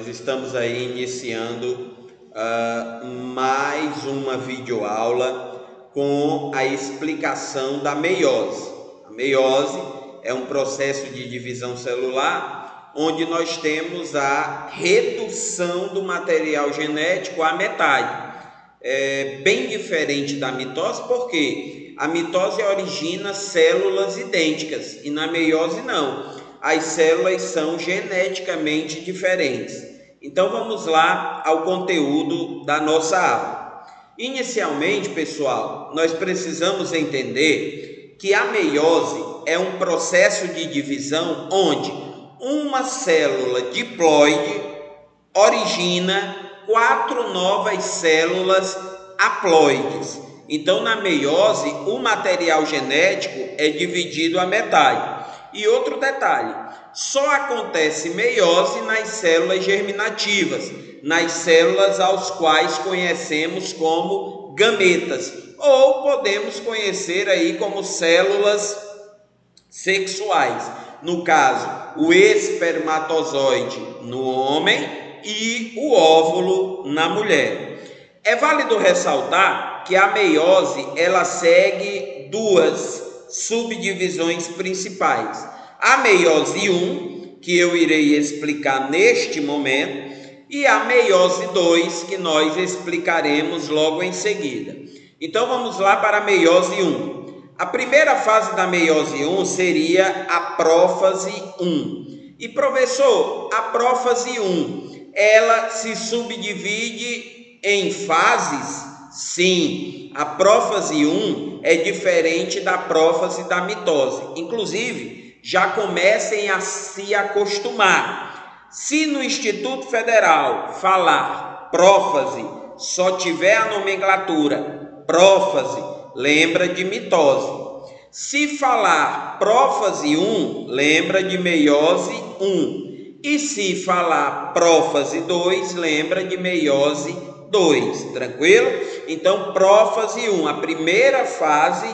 Nós estamos aí iniciando mais uma videoaula com a explicação da meiose. A meiose é um processo de divisão celular onde nós temos a redução do material genético à metade. É bem diferente da mitose, porque a mitose origina células idênticas e na meiose não. As células são geneticamente diferentes. Então vamos lá ao conteúdo da nossa aula. Inicialmente, pessoal, nós precisamos entender que a meiose é um processo de divisão onde uma célula diploide origina 4 novas células haploides. Então, na meiose, o material genético é dividido à metade. E outro detalhe, só acontece meiose nas células germinativas, nas células aos quais conhecemos como gametas, ou podemos conhecer aí como células sexuais. No caso, o espermatozoide no homem e o óvulo na mulher. É válido ressaltar que a meiose ela segue duas subdivisões principais. A meiose 1, que eu irei explicar neste momento, e a meiose 2, que nós explicaremos logo em seguida. Então vamos lá para a meiose 1. A primeira fase da meiose 1 seria a prófase 1. E professor, a prófase 1, ela se subdivide em fases? Sim, a prófase 1 é diferente da prófase da mitose. Inclusive, já comecem a se acostumar. Se no Instituto Federal falar prófase, só tiver a nomenclatura prófase, lembra de mitose. Se falar prófase 1, lembra de meiose 1. E se falar prófase 2, lembra de meiose 2, tranquilo? Então, prófase 1, a primeira fase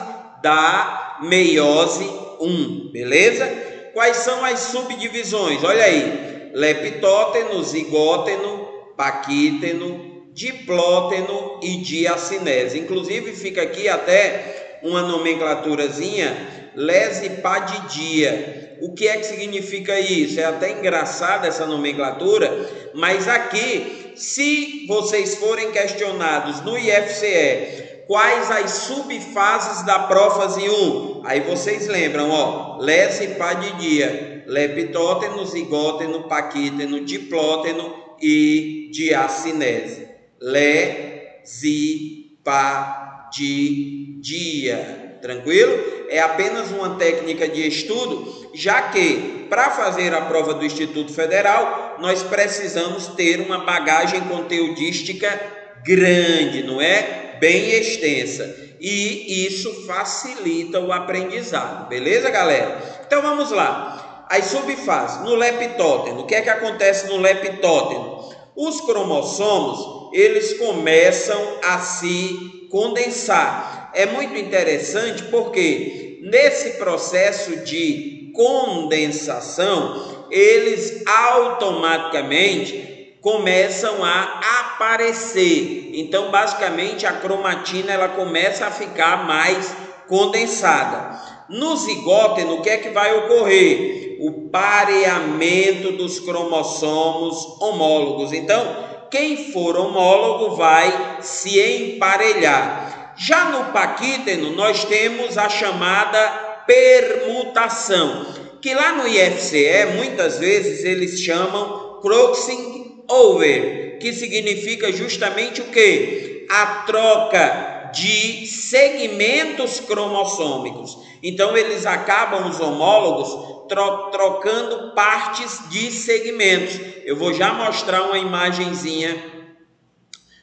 da meiose 1, beleza? Quais são as subdivisões? Olha aí, leptóteno, zigóteno, paquíteno, diplóteno e diacinese. Inclusive, fica aqui até uma nomenclaturazinha, lesipadidia. O que é que significa isso? É até engraçada essa nomenclatura, mas aqui, se vocês forem questionados no IFCE, quais as subfases da prófase 1? Aí vocês lembram, ó, lesipadidia, leptóteno, zigóteno, paquíteno, diplóteno e diacinese. Lesipadidia, tranquilo? É apenas uma técnica de estudo, já que para fazer a prova do Instituto Federal, nós precisamos ter uma bagagem conteudística grande, não é? Bem extensa. E isso facilita o aprendizado, beleza, galera? Então vamos lá. As subfases. No leptóteno, o que é que acontece no leptóteno? Os cromossomos, eles começam a se condensar. É muito interessante porque nesse processo de condensação, eles automaticamente começam a aparecer. Então, basicamente, a cromatina ela começa a ficar mais condensada. No zigóteno, o que é que vai ocorrer? O pareamento dos cromossomos homólogos. Então, quem for homólogo vai se emparelhar. Já no paquíteno, nós temos a chamada permutação, que lá no IFCE, muitas vezes, eles chamam crossing over, que significa justamente o quê? A troca de segmentos cromossômicos. Então, eles acabam, os homólogos, trocando partes de segmentos. Eu vou já mostrar uma imagenzinha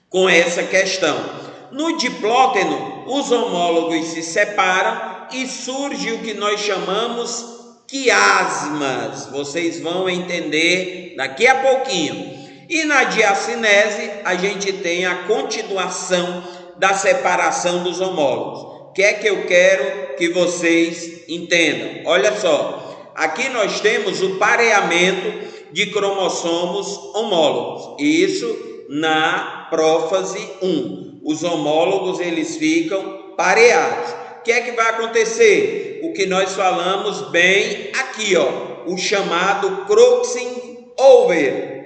com essa questão. No diplóteno, os homólogos se separam e surge o que nós chamamos quiasmas. Vocês vão entender daqui a pouquinho. E na diacinese, a gente tem a continuação da separação dos homólogos. O que é que eu quero que vocês entendam? Olha só, aqui nós temos o pareamento de cromossomos homólogos. Isso na prófase 1. Os homólogos eles ficam pareados. O que é que vai acontecer? O que nós falamos bem aqui, ó, o chamado crossing over.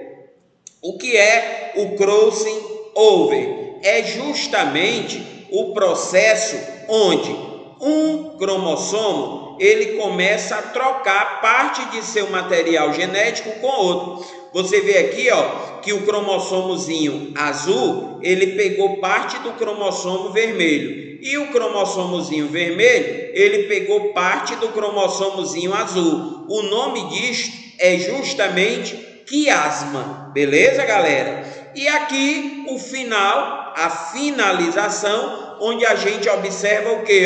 O que é o crossing over? É justamente o processo onde um cromossomo ele começa a trocar parte de seu material genético com outro. Você vê aqui, ó, que o cromossomozinho azul, ele pegou parte do cromossomo vermelho. E o cromossomozinho vermelho, ele pegou parte do cromossomozinho azul. O nome disto é justamente quiasma. Beleza, galera? E aqui o final, a finalização, onde a gente observa o que?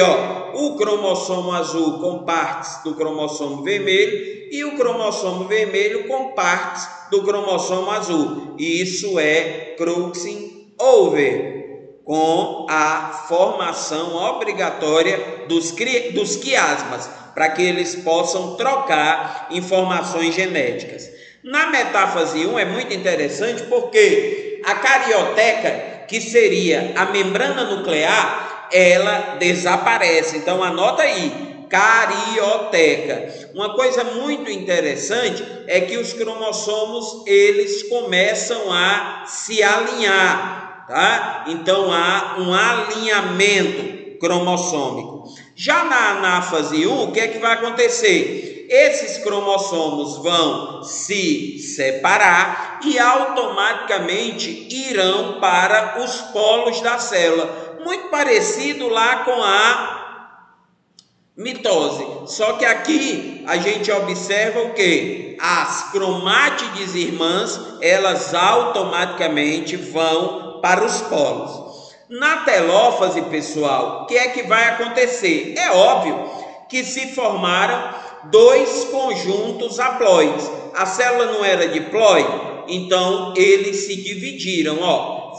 O cromossomo azul com partes do cromossomo vermelho e o cromossomo vermelho com partes do cromossomo azul. E isso é crossing over, com a formação obrigatória dos quiasmas, para que eles possam trocar informações genéticas. Na metáfase 1 é muito interessante porque a carioteca, que seria a membrana nuclear, ela desaparece. Então anota aí, carioteca. Uma coisa muito interessante é que os cromossomos eles começam a se alinhar, tá? Então há um alinhamento cromossômico. Já na anáfase 1, o que é que vai acontecer? Esses cromossomos vão se separar e automaticamente irão para os polos da célula. Muito parecido lá com a mitose. Só que aqui a gente observa o que? As cromátides irmãs, elas automaticamente vão para os polos. Na telófase, pessoal, o que é que vai acontecer? É óbvio que se formaram dois conjuntos haploides. A célula não era diploide, então eles se dividiram,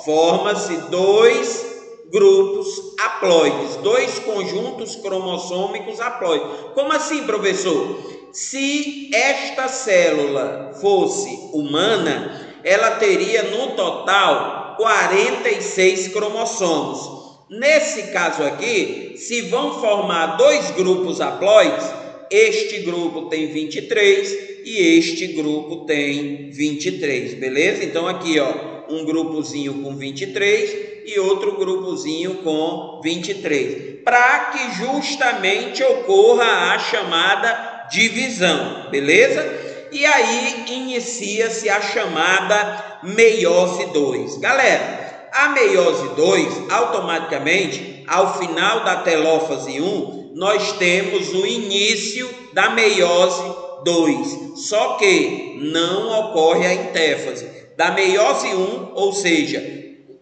forma-se dois grupos haploides, dois conjuntos cromossômicos haploides. Como assim, professor? Se esta célula fosse humana, ela teria no total 46 cromossomos. Nesse caso aqui, se vão formar dois grupos haploides, este grupo tem 23 e este grupo tem 23, beleza? Então aqui, um grupozinho com 23 e outro grupozinho com 23, para que justamente ocorra a chamada divisão, beleza? E aí inicia-se a chamada meiose 2. Galera, a meiose 2, automaticamente, ao final da telófase 1, nós temos o início da meiose 2. Só que não ocorre a intéfase. Da meiose 1, ou seja,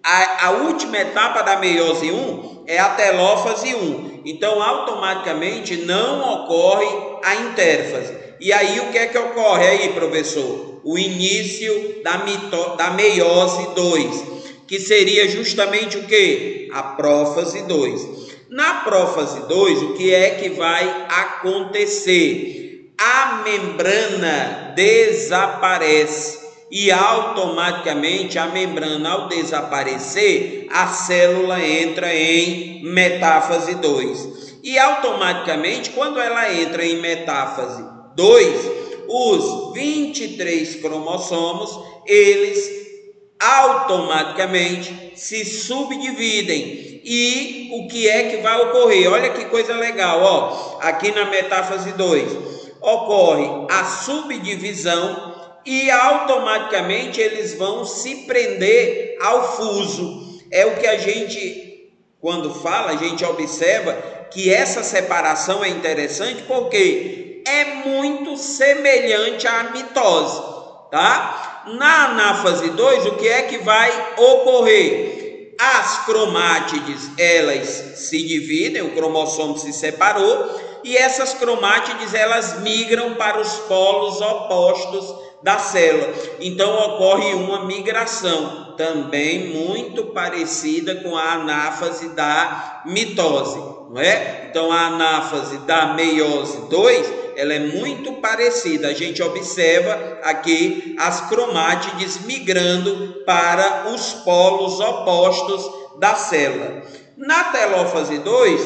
a última etapa da meiose 1 é a telófase 1. Então, automaticamente, não ocorre a intérfase. E aí, o que é que ocorre aí, professor? O início da meiose 2, que seria justamente o quê? A prófase 2. Na prófase 2, o que é que vai acontecer? A membrana desaparece e automaticamente a membrana, ao desaparecer, a célula entra em metáfase 2. E automaticamente, quando ela entra em metáfase 2, os 23 cromossomos, eles automaticamente se subdividem. E o que é que vai ocorrer? Olha que coisa legal, aqui na metáfase 2, ocorre a subdivisão e automaticamente eles vão se prender ao fuso. É o que a gente, quando fala, a gente observa que essa separação é interessante porque é muito semelhante à mitose, tá? Na anáfase 2, o que é que vai ocorrer? As cromátides, elas se dividem, o cromossomo se separou, e essas cromátides, elas migram para os polos opostos da célula. Então, ocorre uma migração, também muito parecida com a anáfase da mitose, não é? Então, a anáfase da meiose 2, ela é muito parecida. A gente observa aqui as cromátides migrando para os polos opostos da célula. Na telófase 2,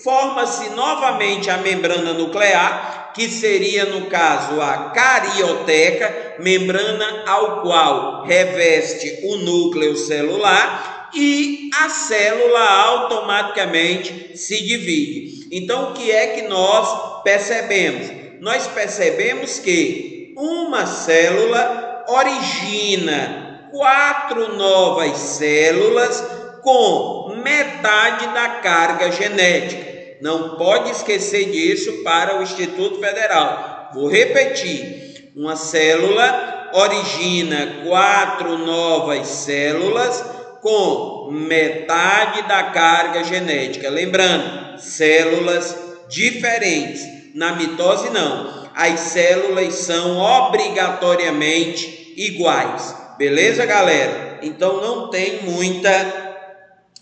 forma-se novamente a membrana nuclear, que seria, no caso, a carioteca, membrana ao qual reveste o núcleo celular, e a célula automaticamente se divide. Então, o que é que nós percebemos? Nós percebemos que uma célula origina 4 novas células com metade da carga genética. Não pode esquecer disso para o Instituto Federal. Vou repetir. Uma célula origina 4 novas células com metade da carga genética. Lembrando, células diferentes. Na mitose, não. As células são obrigatoriamente iguais. Beleza, galera? Então, não tem muita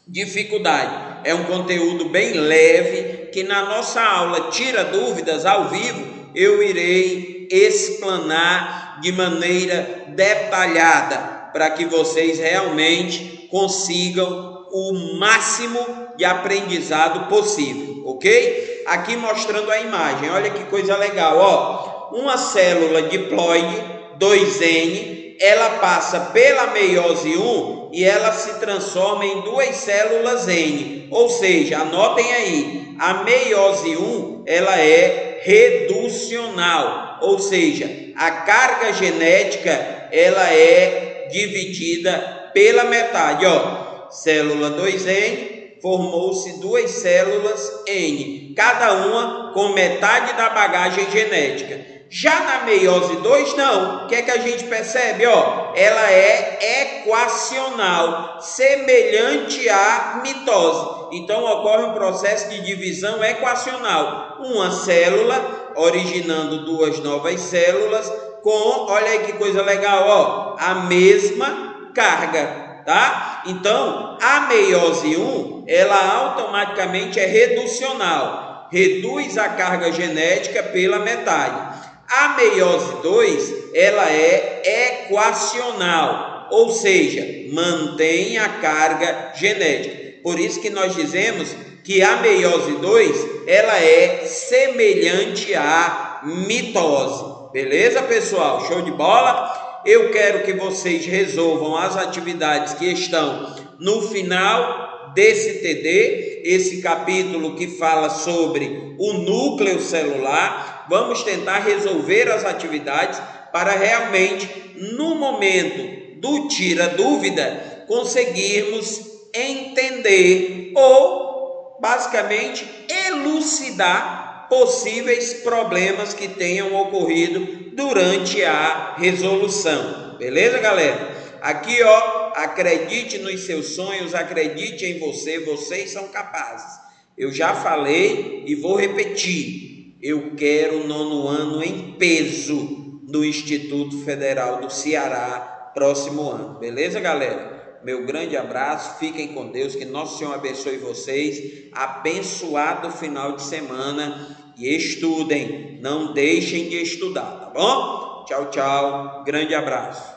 dificuldade. É um conteúdo bem leve que na nossa aula Tira Dúvidas ao vivo eu irei explanar de maneira detalhada para que vocês realmente consigam o máximo de aprendizado possível, ok? Aqui mostrando a imagem, olha que coisa legal, ó. Uma célula diploide 2N, ela passa pela meiose 1 e ela se transforma em 2 células N. Ou seja, anotem aí, a meiose 1 ela é reducional, ou seja, a carga genética ela é dividida pela metade, ó. Célula 2N, formou-se 2 células N, cada uma com metade da bagagem genética. Já na meiose 2, não. O que é que a gente percebe? Ó, ela é equacional, semelhante à mitose. Então, ocorre um processo de divisão equacional. Uma célula originando 2 novas células com, olha aí que coisa legal, ó, a mesma carga, tá? Então, a meiose 1, ela automaticamente é reducional. Reduz a carga genética pela metade. A meiose 2, ela é equacional, ou seja, mantém a carga genética. Por isso que nós dizemos que a meiose 2, ela é semelhante à mitose. Beleza, pessoal? Show de bola? Eu quero que vocês resolvam as atividades que estão no final desse TD, esse capítulo que fala sobre o núcleo celular. Vamos tentar resolver as atividades para realmente, no momento do tira dúvida, conseguirmos entender ou, basicamente, elucidar possíveis problemas que tenham ocorrido durante a resolução. Beleza, galera? Aqui, ó, acredite nos seus sonhos, acredite em você, vocês são capazes. Eu já falei e vou repetir. Eu quero o 9º ano em peso no Instituto Federal do Ceará próximo ano. Beleza, galera? Meu grande abraço, fiquem com Deus, que Nosso Senhor abençoe vocês. Abençoado final de semana e estudem, não deixem de estudar, tá bom? Tchau, tchau, grande abraço.